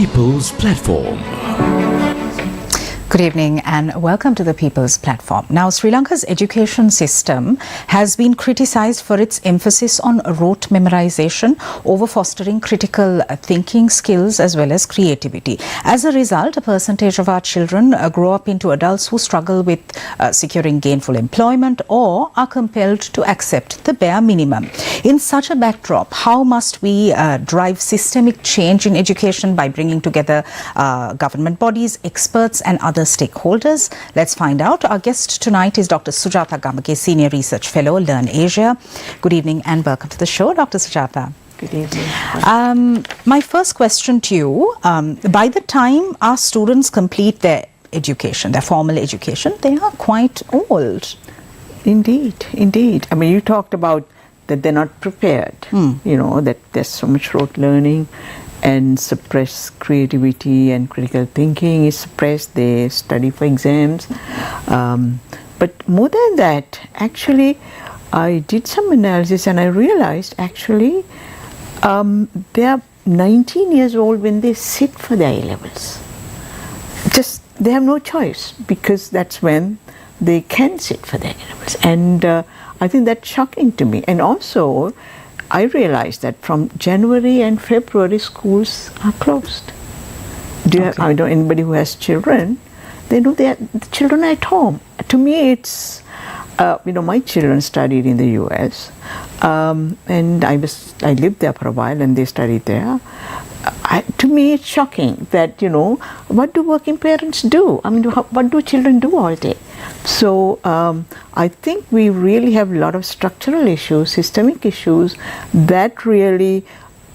People's Platform. Good evening and welcome to the People's Platform. Now, Sri Lanka's education system has been criticised for its emphasis on rote memorisation over fostering critical thinking skills as well as creativity. As a result, a percentage of our children grow up into adults who struggle with securing gainful employment or are compelled to accept the bare minimum. In such a backdrop, how must we drive systemic change in education by bringing together government bodies, experts and other stakeholders? Let's find out. Our guest tonight is Dr. Sujata Gamage, Senior Research Fellow, Learn Asia. Good evening and welcome to the show, Dr. Sujata. Good evening. My first question to you, by the time our students complete their education, their formal education, they are quite old. Indeed, indeed. I mean, you talked about that they're not prepared, you know, that there's so much rote learning and suppressed creativity and critical thinking is suppressed. They study for exams. But more than that, actually, I did some analysis and I realized actually they are 19 years old when they sit for their A-levels. Just, they have no choice because that's when they can sit for their A-levels. And I think that's shocking to me. And also, I realized that from January and February, schools are closed. I know anybody who has children, they know the children are at home. To me, it's, you know, my children studied in the US, and I lived there for a while and they studied there. To me, it's shocking that, you know, what do working parents do? I mean, what do children do all day? So I think we really have a lot of structural issues, systemic issues that really,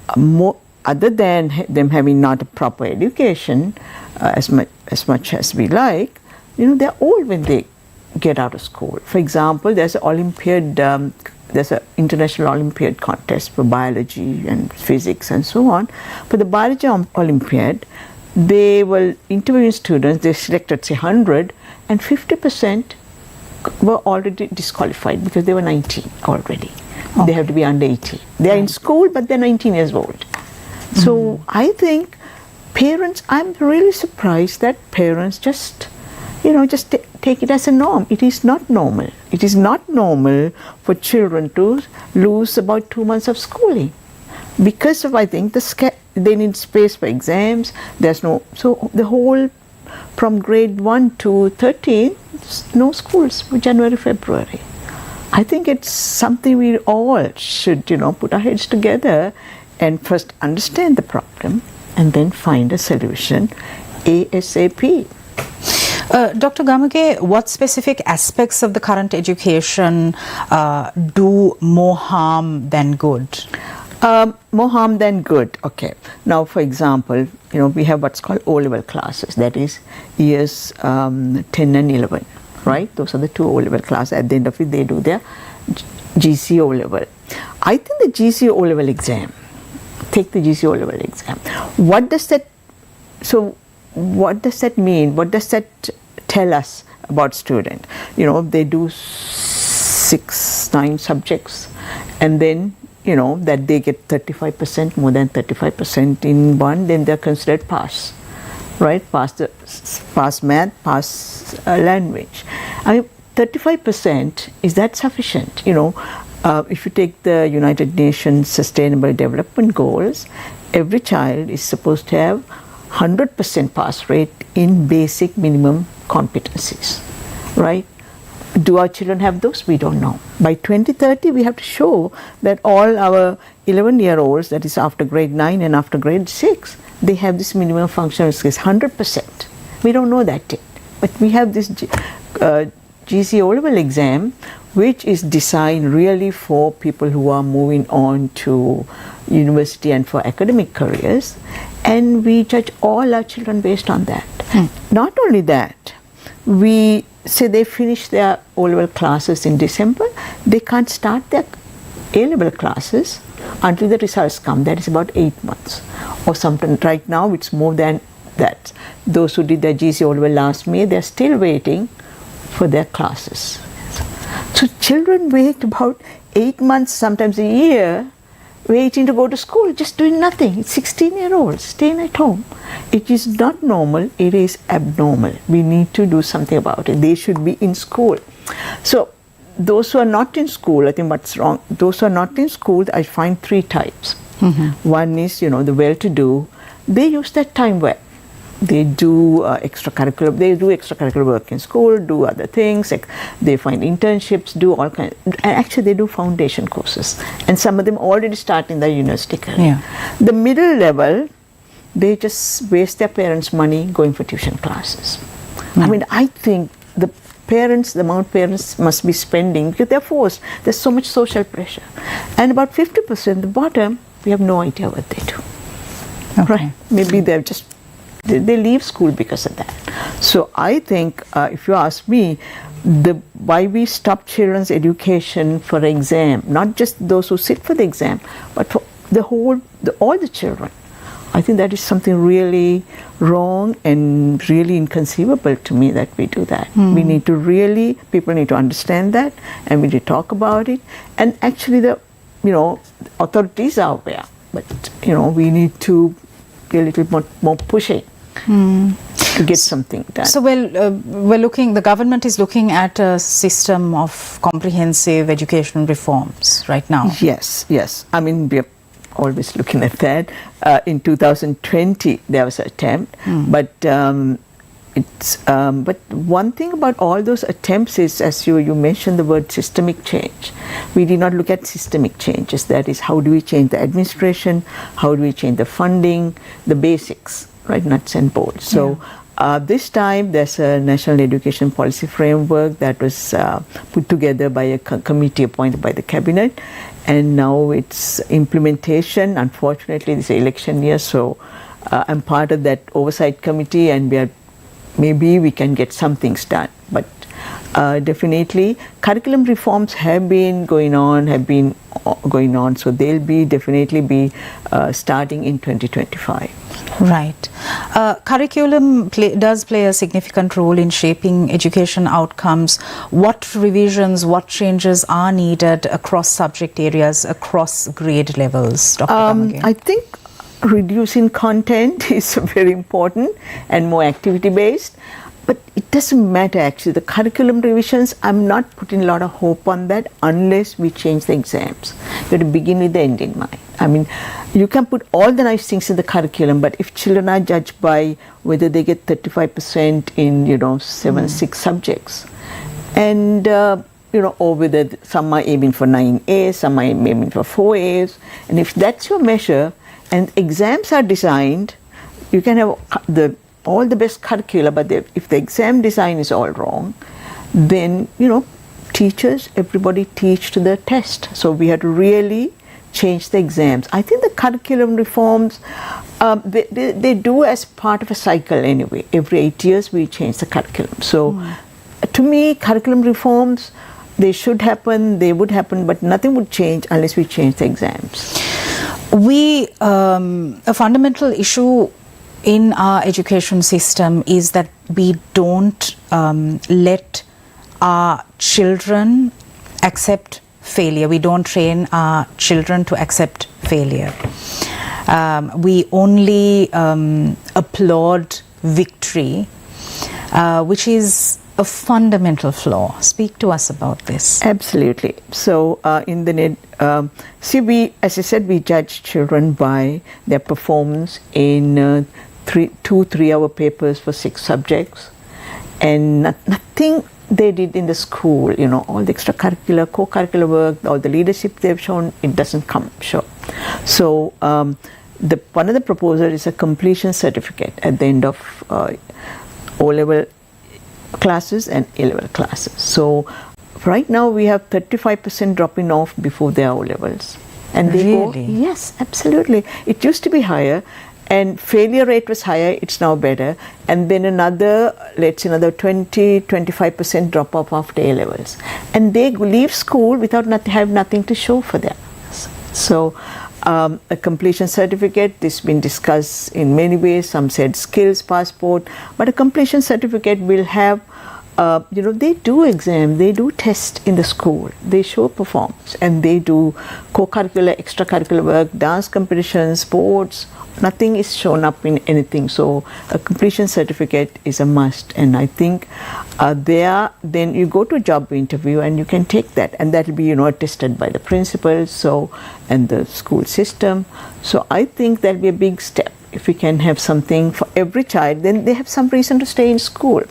other than them having not a proper education as much as we like, you know, they're old when they get out of school. For example, there's an Olympiad, there's an international Olympiad contest for biology and physics and so on. For the biology Olympiad, they were interviewing students, they selected say 100 and 50% were already disqualified because they were 19 already. Oh. They have to be under 18. They are in school but they're 19 years old. So I think parents, I'm really surprised that parents just, you know, just take it as a norm. It is not normal. It is not normal for children to lose about 2 months of schooling because of, I think, they need space for exams. There's no, so the whole, from grade 1 to 13, no schools for January, February. I think it's something we all should, you know, put our heads together and first understand the problem and then find a solution ASAP. Dr. Gamage, what specific aspects of the current education do more harm than good? More harm than good. Okay. Now, for example, you know, we have what's called O-level classes. That is years 10 and 11, right? Those are the two O-level classes. At the end of it, they do their GC O-level. I think the GC O-level exam, take the GC O-level exam. What does that, so what does that mean? What does that tell us about student? You know, they do 9 subjects and then, you know, that they get 35%, more than 35% in one, then they're considered pass, right? Pass math, pass language. I mean, 35%, is that sufficient? You know, if you take the United Nations Sustainable Development Goals, every child is supposed to have 100% pass rate in basic minimum competencies, right? Do our children have those? We don't know. By 2030, we have to show that all our 11-year-olds, that is after grade 9 and after grade 6, they have this minimum functional skills, 100%. We don't know that yet. But we have this GC O-level exam, which is designed really for people who are moving on to university and for academic careers. And we judge all our children based on that. Not only that, we say they finish their O-level classes in December, they can't start their A-level classes until the results come. That is about 8 months. Or something. Right now it's more than that. Those who did their GC O-level last May, they're still waiting for their classes. So children wait about 8 months, sometimes a year, waiting to go to school, just doing nothing. It's 16-year-olds staying at home. It is not normal, it is abnormal. We need to do something about it. They should be in school. So those who are not in school, I think what's wrong, those who are not in school, I find 3 types. One is, the well-to-do. They use that time well. They do extracurricular work in school, do other things, they find internships, do all kinds, and actually they do foundation courses, and some of them already start in the university career. The middle level, they just waste their parents' money going for tuition classes. I mean, I think the amount parents must be spending, because they're forced, there's so much social pressure. And about 50%, the bottom, we have no idea what they do. Right? Maybe they're just they leave school because of that. So I think, if you ask me, why we stop children's education for exam, not just those who sit for the exam, but for all the children, I think that is something really wrong and really inconceivable to me that we do that. We need to people need to understand that, and we need to talk about it. And actually the authorities are aware, but we need to be a little more pushing to get something done. So the government is looking at a system of comprehensive education reforms right now. Yes. I mean, we are always looking at that. In 2020, there was an attempt, but but one thing about all those attempts is, as you mentioned the word systemic change, we did not look at systemic changes. That is, how do we change the administration, how do we change the funding, the basics, right, nuts and bolts. So this time there's a National Education Policy Framework that was put together by a committee appointed by the cabinet, and now it's implementation. Unfortunately, this is an election year, so I'm part of that oversight committee, and maybe we can get some things done. But definitely curriculum reforms have been going on, so they'll definitely be starting in 2025. Right. Curriculum does play a significant role in shaping education outcomes. What revisions, what changes are needed across subject areas, across grade levels, Dr. Gamage? I think reducing content is very important and more activity based, but it doesn't matter actually. The curriculum revisions, I'm not putting a lot of hope on that unless we change the exams. You have to begin with the end in mind. I mean, you can put all the nice things in the curriculum, but if children are judged by whether they get 35% in 6 subjects, and or whether some are aiming for 9As, some are aiming for 4As, and if that's your measure, and exams are designed, you can have all the best curricula, but if the exam design is all wrong, then teachers, everybody teach to the test. So we have to really change the exams. I think the curriculum reforms, they do as part of a cycle anyway. Every 8 years we change the curriculum. So to me, curriculum reforms, they should happen, they would happen, but nothing would change unless we change the exams. A fundamental issue in our education system is that we don't let our children accept failure. We don't train our children to accept failure. We only applaud victory, which is a fundamental flaw. Speak to us about this. Absolutely. So in the as I said, we judge children by their performance in 3-hour papers for 6 subjects, and nothing they did in the school, all the extracurricular, co-curricular work, all the leadership they've shown, it doesn't show. So one of the proposals is a completion certificate at the end of O-level classes and A-level classes. So right now we have 35% dropping off before their O-levels. And they really? Yes, absolutely. It used to be higher, and failure rate was higher, it's now better. And then another 20-25% drop off after A-levels. And they leave school without have nothing to show for them. So a completion certificate, this has been discussed in many ways. Some said skills passport, but a completion certificate will have they do exam, they do test in the school, they show performance, and they do co-curricular, extracurricular work, dance competitions, sports. Nothing is shown up in anything. So a completion certificate is a must. And I think then you go to a job interview and you can take that, and that will be attested by the principals and the school system. So I think that will be a big step. If we can have something for every child, then they have some reason to stay in school.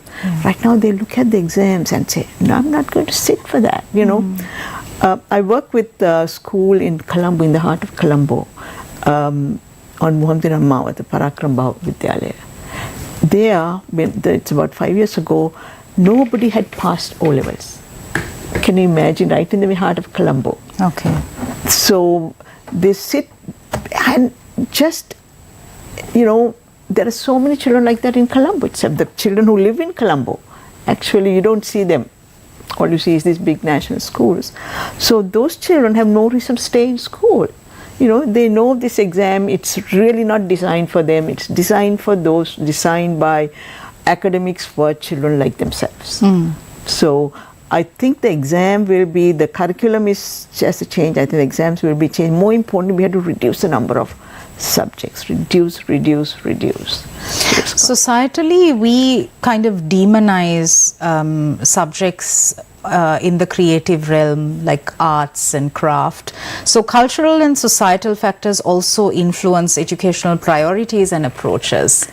Right now they look at the exams and say, no, I'm not going to sit for that. I work with a school in Colombo, in the heart of Colombo, on Muhammadin Amma, the Parakram Bhav Vidyalaya. There, it's about 5 years ago, nobody had passed O-levels. Can you imagine, right in the heart of Colombo? Okay. So they sit and just, there are so many children like that in Colombo, except the children who live in Colombo. Actually, you don't see them. All you see is these big national schools. So those children have no reason to stay in school. They know this exam, it's really not designed for them. It's designed for those, designed by academics for children like themselves. So I think the exam will be, the curriculum is just a change. I think the exams will be changed. More importantly, we have to reduce the number of subjects. Reduce. Societally, we kind of demonize subjects in the creative realm, like arts and craft. So cultural and societal factors also influence educational priorities and approaches.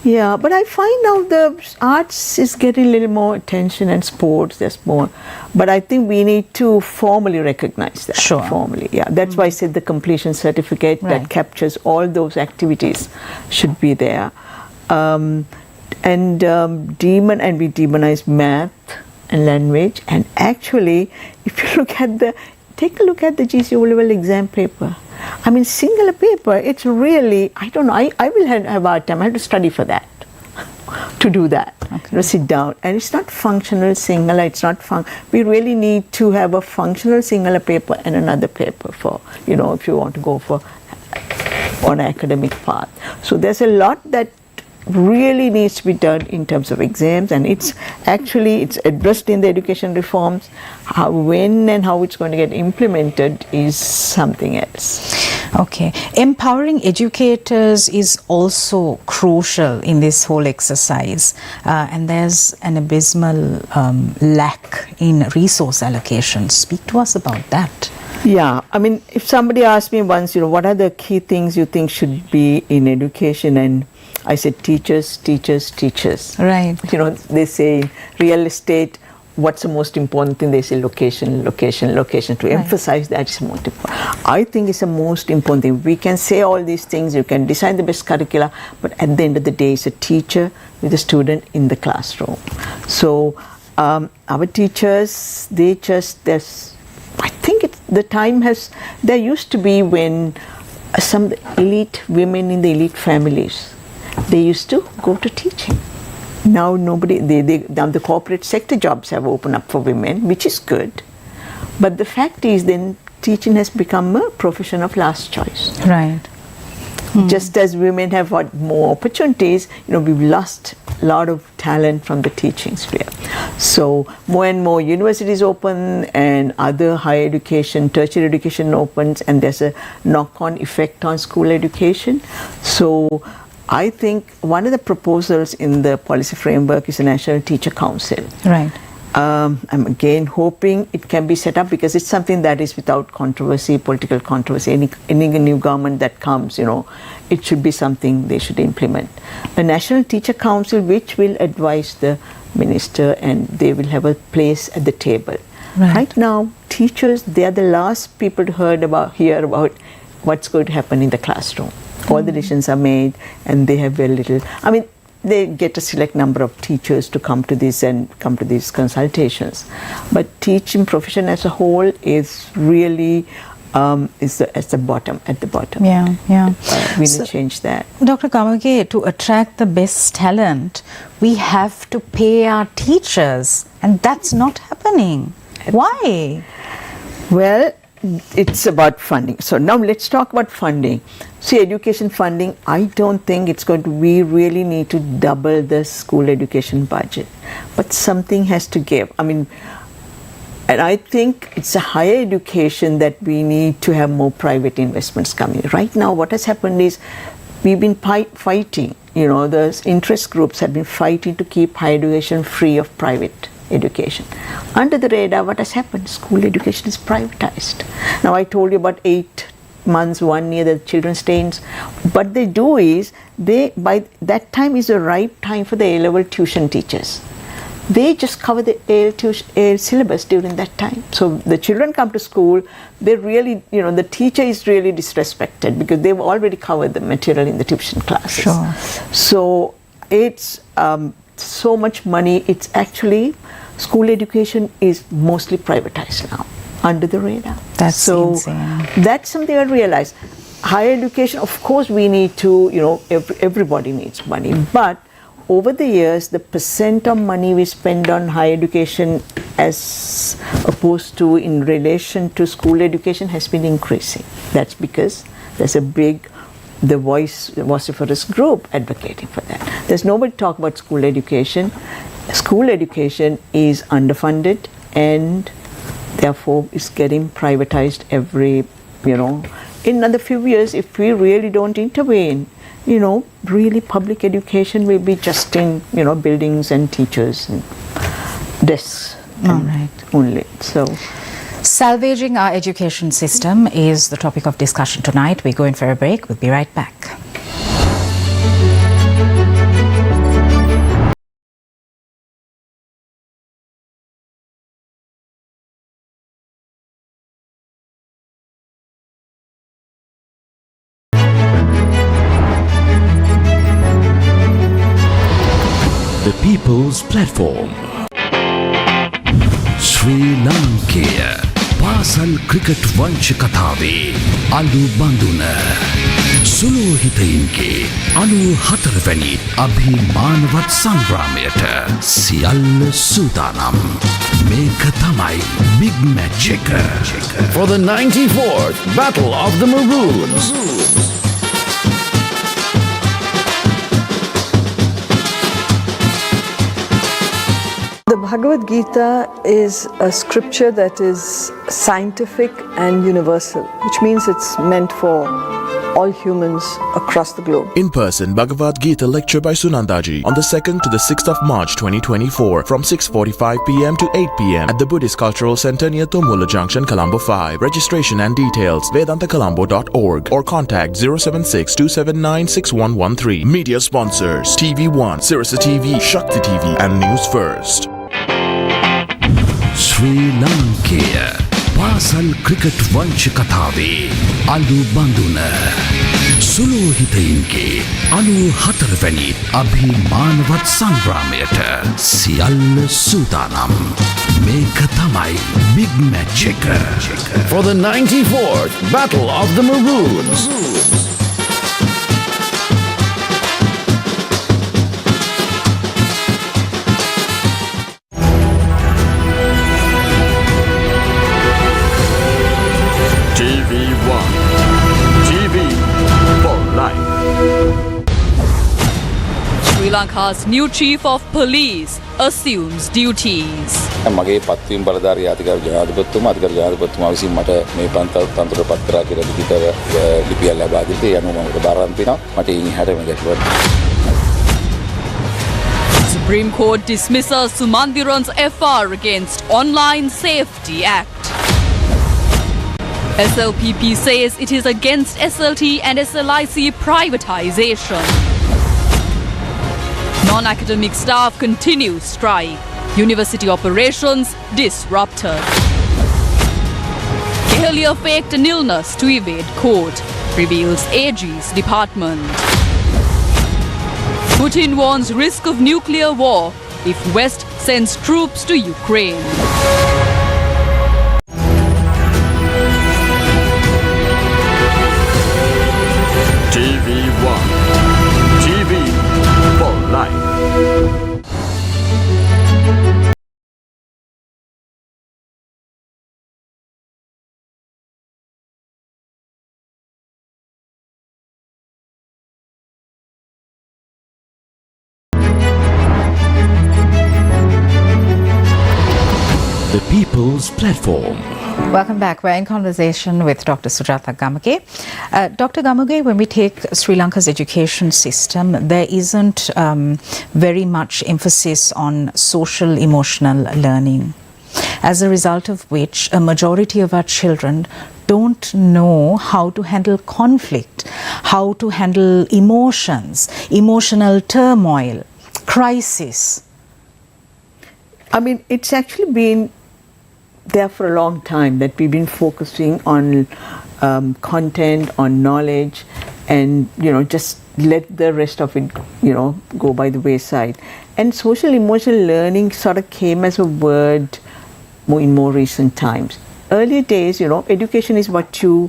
Yeah, but I find now the arts is getting a little more attention, and sports, there's more. But I think we need to formally recognize that. Sure. Formally, yeah. That's why I said the completion certificate that captures all those activities should be there. And we demonize math and language. And actually, if you take a look at the GC O-level exam paper. I mean, singular paper, it's really, I don't know, I will have a hard time. I have to study for that, to do that. Okay. Sit down. And it's not functional singular, it's not we really need to have a functional singular paper and another paper for, if you want to go on an academic path. So there's a lot that really needs to be done in terms of exams, and it's addressed in the education reforms. When and how it's going to get implemented is something else. Okay. Empowering educators is also crucial in this whole exercise, and there's an abysmal lack in resource allocation. Speak to us about that. Yeah, I mean, if somebody asked me once, what are the key things you think should be in education, and I said teachers. Right. They say in real estate, what's the most important thing? They say location. To emphasize that is most important. I think it's the most important thing. We can say all these things, you can design the best curricula, but at the end of the day, it's a teacher with a student in the classroom. So our teachers, I think the time there used to be when some elite women in the elite families, they used to go to teaching. Now now the corporate sector jobs have opened up for women, which is good. But the fact is then teaching has become a profession of last choice. Right. Just as women have got more opportunities, we've lost a lot of talent from the teaching sphere. So more and more universities open and other higher education, tertiary education opens, and there's a knock-on effect on school education. So I think one of the proposals in the policy framework is a National Teacher Council. Right. I'm again hoping it can be set up, because it's something that is without controversy, political controversy. Any new government that comes, it should be something they should implement. A National Teacher Council which will advise the minister, and they will have a place at the table. Right now, teachers, they are the last people to hear about what's going to happen in the classroom. All the decisions are made, and they have very little. I mean, they get a select number of teachers to come to these consultations, but teaching profession as a whole is really is at the bottom. Yeah. We need to change that. Dr. Gamage, to attract the best talent, we have to pay our teachers, and that's not happening. Why? Well, it's about funding. So now let's talk about funding. See, education funding, I don't think it's going to, we really need to double the school education budget. But something has to give. I mean, and I think it's a higher education that we need to have more private investments coming. Right now, what has happened is we've been fighting, you know, the interest groups have been fighting to keep higher education free of private education. Under the radar, what has happened? School education is privatized. Now, I told you about 8 months, 1 year, the children stay in. What they do is, by that time is the right time for the A-level tuition teachers. They just cover the AL syllabus during that time. So the children come to school, they really, you know, the teacher is really disrespected because they've already covered the material in the tuition classes. Sure. So it's so much money. It's actually, school education is mostly privatized now, under the radar. That's so insane. That's something I realized. Higher education, of course, we need to, you know, everybody needs money, but over the years, the percent of money we spend on higher education as opposed to in relation to school education has been increasing. That's because there's a big, the vociferous group advocating for that. There's nobody talk about school education. School education is underfunded and therefore is getting privatized every, you know, in another few years, if we really don't intervene, you know, really public education will be just in, you know, buildings and teachers and desks only. So, Salvaging our education system is the topic of discussion tonight. We're going for a break. We'll be right back. The People's Platform. Sri Lanka Pasal Cricket Vanch Katave Alu Banduna Sulu Hitainke Anu Hatarvani Abhimanvat Sangrameta Sial Sudanam Meka Tamai Big Magic for the 94th Battle of the Maroons. The Bhagavad Gita is a scripture that is scientific and universal, which means it's meant for all humans across the globe. In-person Bhagavad Gita lecture by Sunandaji on the 2nd to the 6th of March 2024 from 6:45 p.m. to 8 p.m. at the Buddhist Cultural Center near Tumula Junction, Colombo 5. Registration and details vedantacolombo.org or contact 076-279-6113. Media sponsors TV1, Sirasa TV, Shakti TV and Newsfirst. Sri Lanka Pasal Cricket Vanch Katave Alu Banduna Sulu Hitainke Anu Hatarvani Abhimanvat Sangrameta Sial Sudanam Meka Tamai Big Magic for the 94th Battle of the Maroons. Sri Lanka's new chief of police assumes duties. මගේ පත්වීම් බලධාරී අධිකාර ජනාධිපතිතුමා විසින් මට මේ පන්තල් තන්ත්‍රයට පත් කරා කියලා ලිඛිත ලිපියක් ලබා දීලා ඒ අනුව මම බාර ගන්න තිනවා. මට ඉන් එහාට මේ ගැටලුවක්. Supreme Court dismisses Sumandiran's FR against Online Safety Act. SLPP says it is against SLT and SLIC privatization. Non-academic staff continue strike. University operations disrupted. Kehelia faked an illness to evade court, reveals AG's department. Putin warns risk of nuclear war if West sends troops to Ukraine. TV1 TV for life. People's Platform. Welcome back. We're in conversation with Dr. Sujata Gamage. Dr. Gamage, when we take Sri Lanka's education system, there isn't very much emphasis on social emotional learning, as a result of which a majority of our children don't know how to handle conflict, how to handle emotions, emotional turmoil, crisis. I mean, it's actually been there for a long time that we've been focusing on content, on knowledge, and just let the rest of it go by the wayside. And social emotional learning sort of came as a word in more recent times. Earlier days, education is what you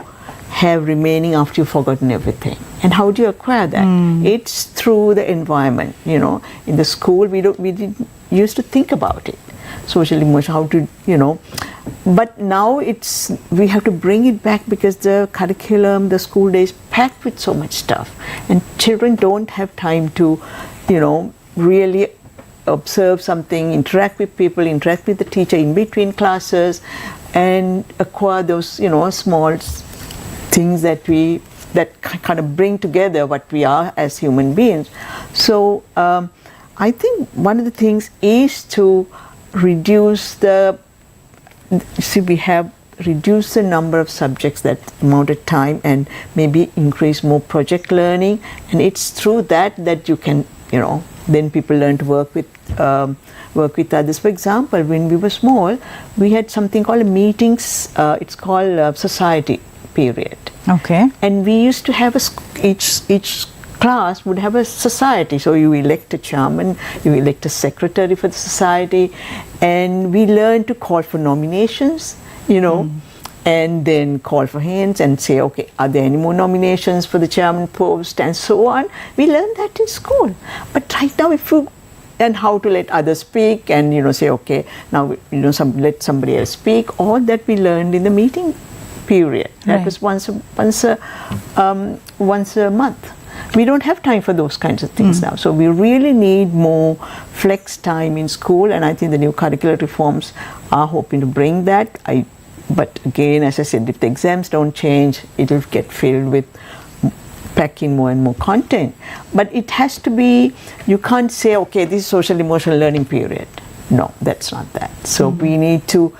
have remaining after you've forgotten everything. And how do you acquire that? It's through the environment. In the school we didn't used to think about it. Social emotion, how to, but now we have to bring it back because the curriculum, the school day is packed with so much stuff, and children don't have time to, really observe something, interact with people, interact with the teacher in between classes, and acquire those, small things that kind of bring together what we are as human beings. So I think one of the things is to reduce we have reduced the number of subjects, that amount of time, and maybe increase more project learning, and it's through that you can then people learn to work with others. For example, when we were small, we had something called meetings. It's called society period. Okay. And we used to have each class would have a society. So you elect a chairman, you elect a secretary for the society, and we learned to call for nominations, and then call for hands and say, okay, are there any more nominations for the chairman post, and so on. We learned that in school. But right now, and how to let others speak, and say, okay, now let somebody else speak. All that we learned in the meeting period. That Right. was once a month. We don't have time for those kinds of things now. So we really need more flex time in school, and I think the new curricular reforms are hoping to bring that. But again, as I said, if the exams don't change, it will get filled with packing more and more content. But it has to be, you can't say, okay, this is social emotional learning period. No, that's not that. So we need to,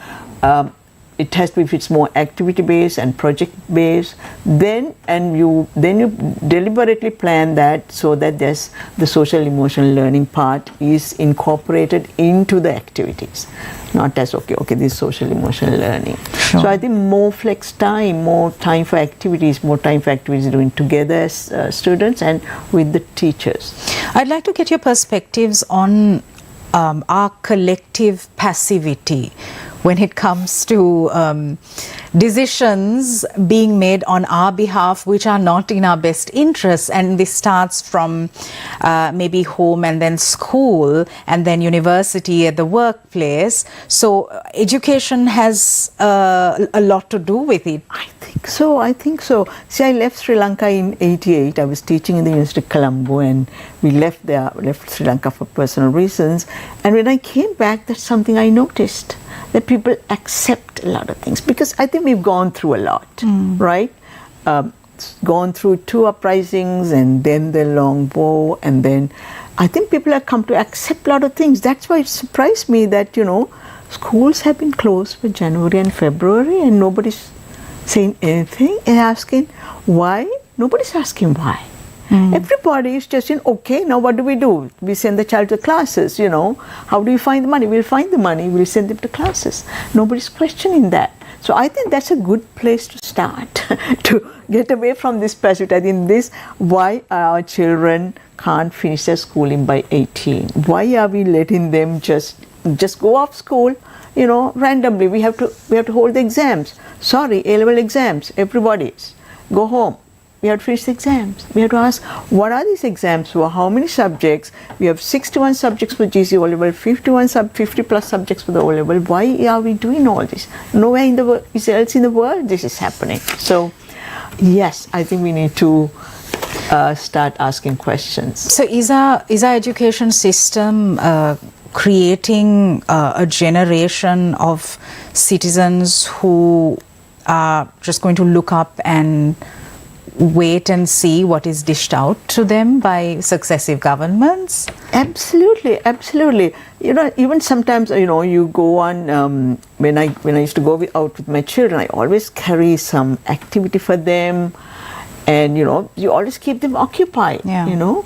it has to be, if it's more activity based and project based, then you deliberately plan that so that there's the social emotional learning part is incorporated into the activities, not as okay, this is social emotional learning. Sure. So I think more flex time, more time for activities doing together as students and with the teachers. I'd like to get your perspectives on our collective passivity when it comes to decisions being made on our behalf which are not in our best interests. And this starts from maybe home, and then school, and then university, at the workplace. So education has a lot to do with it. I think so. See, I left Sri Lanka in '88. I was teaching in the University of Colombo, and we left Sri Lanka for personal reasons. And when I came back, that's something I noticed, that people accept a lot of things, because I think we've gone through a lot, right? Gone through 2 uprisings, and then the long war, and then I think people have come to accept a lot of things. That's why it surprised me that schools have been closed for January and February, and nobody's saying anything and asking why. Nobody's asking why. Everybody is just saying, okay, now what do? We send the child to classes, How do you find the money? We'll find the money, we'll send them to classes. Nobody's questioning that. So I think that's a good place to start, to get away from this passivity. I think why our children can't finish their schooling by 18. Why are we letting them just go off school, randomly? We have to hold the exams. Sorry, A-level exams, everybody's. Go home. We have to finish the exams. We have to ask, what are these exams for? How many subjects? We have 61 subjects for GC O-level, 50 plus subjects for the O-level. Why are we doing all this? Nowhere else in the world this is happening. So, yes, I think we need to start asking questions. So is our education system creating a generation of citizens who are just going to look up and wait and see what is dished out to them by successive governments? Absolutely, absolutely. You know, even sometimes, you know, you go on, when I used to go out with my children, I always carry some activity for them, and, you know, you always keep them occupied, you know.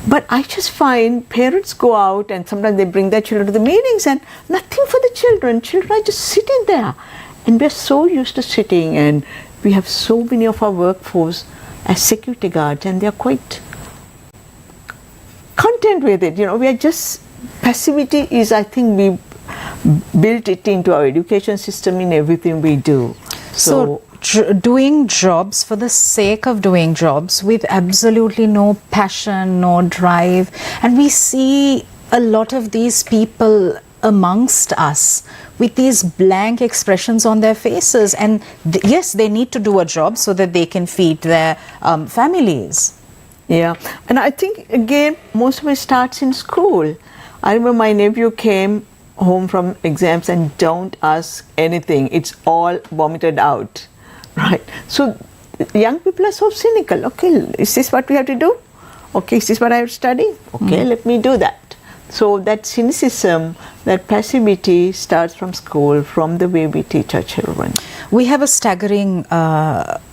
But I just find parents go out and sometimes they bring their children to the meetings and nothing for the children. Children are just sitting there. And we're so used to sitting, and we have so many of our workforce as security guards, and they're quite content with it. You know, we are just, passivity is, I think we built it into our education system in everything we do. So doing jobs for the sake of doing jobs with absolutely no passion, no drive. And we see a lot of these people amongst us with these blank expressions on their faces, and yes, they need to do a job so that they can feed their families. Yeah, and I think again most of it starts in school. I remember my nephew came home from exams and don't ask anything, it's all vomited out, right? So young people are so cynical. Okay, is this what we have to do? Okay, is this what I have to study? Okay, let me do that. So that cynicism, that passivity starts from school, from the way we teach our children. We have a staggering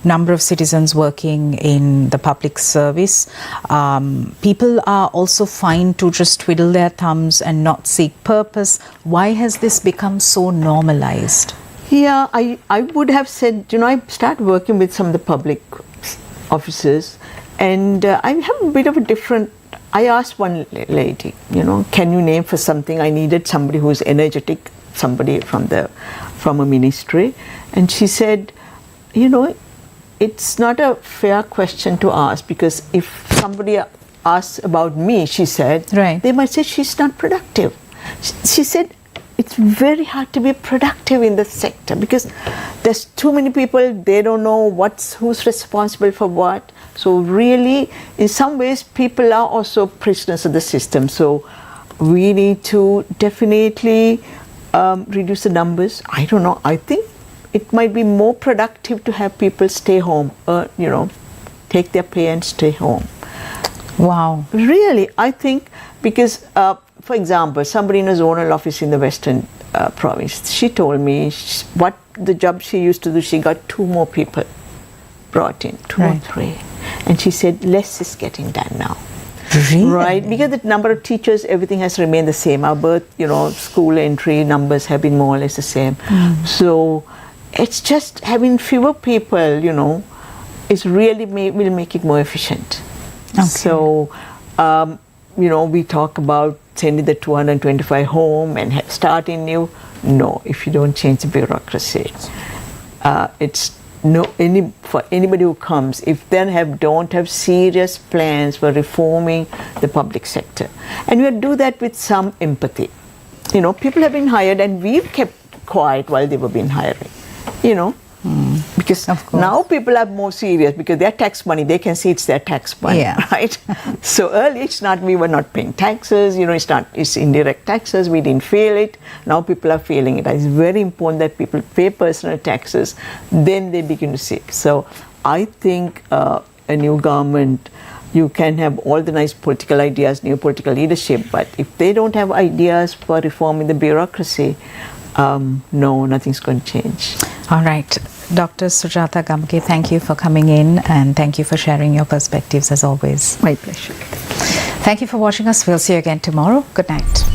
number of citizens working in the public service. People are also fine to just twiddle their thumbs and not seek purpose. Why has this become so normalized? Yeah, I would have said, you know, I started working with some of the public officers, and I have a bit of a different. I asked one lady, you know, can you name for something? I needed somebody who's energetic, somebody from a ministry. And she said, you know, it's not a fair question to ask, because if somebody asks about me, she said, they might say she's not productive. She said, it's very hard to be productive in the sector because there's too many people, they don't know who's responsible for what. So really, in some ways, people are also prisoners of the system. So we need to definitely reduce the numbers. I don't know. I think it might be more productive to have people stay home, you know, take their pay and stay home. Wow. Really, I think because, for example, somebody in a zonal office in the Western province, she told me what the job she used to do, she got 2 more people brought in, 2 or 3. And she said, less is getting done now. Really? Right? Because the number of teachers, everything has remained the same. Our birth, you know, school entry numbers have been more or less the same. So it's just having fewer people, you know, is really will make it more efficient. Okay. So, you know, we talk about sending the 225 home and starting new. No, if you don't change the bureaucracy, it's for anybody who comes, if they don't have serious plans for reforming the public sector, and we do that with some empathy. You know, people have been hired, and we've kept quiet while they were being hiring. You know, because now people are more serious because their tax money, they can see it's their tax money, right? So earlier we were not paying taxes, you know, it's indirect taxes, we didn't feel it. Now people are feeling it. It's very important that people pay personal taxes, then they begin to see it. So I think a new government, you can have all the nice political ideas, new political leadership, but if they don't have ideas for reforming the bureaucracy, no, nothing's going to change. All right. Dr. Sujata Gamage, thank you for coming in and thank you for sharing your perspectives as always. My pleasure. Thank you for watching us. We'll see you again tomorrow. Good night.